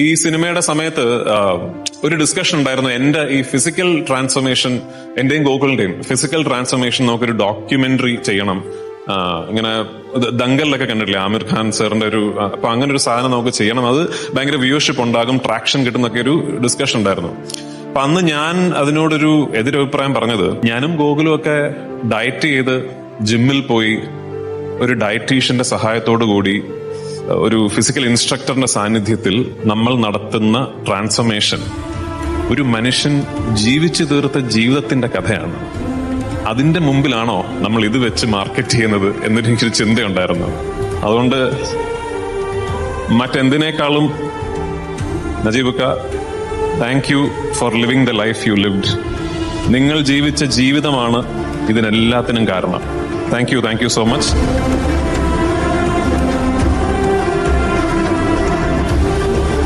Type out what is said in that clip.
ഈ സിനിമയുടെ സമയത്ത് ഒരു ഡിസ്കഷൻ ഉണ്ടായിരുന്നു. എന്റെ ഈ ഫിസിക്കൽ ട്രാൻസ്ഫോർമേഷൻ, എന്റെയും ഗോകുലിന്റെയും ഫിസിക്കൽ ട്രാൻസ്ഫോർമേഷൻ നമുക്കൊരു ഡോക്യുമെന്ററി ചെയ്യണം. ഇങ്ങനെ ദങ്കലിലൊക്കെ കണ്ടിട്ടില്ലേ ആമിർ ഖാൻ സാറിന്റെ ഒരു, അപ്പൊ അങ്ങനെ ഒരു സാധനം നമുക്ക് ചെയ്യണം, അത് ഭയങ്കര വ്യൂവർഷിപ്പ് ഉണ്ടാകും, ട്രാക്ഷൻ കിട്ടുന്നൊക്കെ ഒരു ഡിസ്കഷൻ ഉണ്ടായിരുന്നു. അപ്പൊ അന്ന് ഞാൻ അതിനോടൊരു എതിരഭിപ്രായം പറഞ്ഞത്, ഞാനും ഗോകുലും ഒക്കെ ഡയറ്റ് ചെയ്ത് ജിമ്മിൽ പോയി ഒരു ഡയറ്റീഷ്യന്റെ സഹായത്തോടു കൂടി ഒരു ഫിസിക്കൽ ഇൻസ്ട്രക്ടറിന്റെ സാന്നിധ്യത്തിൽ നമ്മൾ നടത്തുന്ന ട്രാൻസ്ഫോർമേഷൻ ഒരു മനുഷ്യൻ ജീവിച്ചു തീർത്ത ജീവിതത്തിന്റെ കഥയാണ്. അതിന്റെ മുമ്പിലാണോ നമ്മൾ ഇത് വെച്ച് മാർക്കറ്റ് ചെയ്യുന്നത് എന്നൊരു ചിന്തയുണ്ടായിരുന്നു. അതുകൊണ്ട് മറ്റെന്തിനേക്കാളും നജീബക്ക, thank you for living the life you lived. നിങ്ങൾ ജീവിച്ച ജീവിതമാണ് ഇതിനെല്ലാത്തിനും കാരണം. Thank you so much.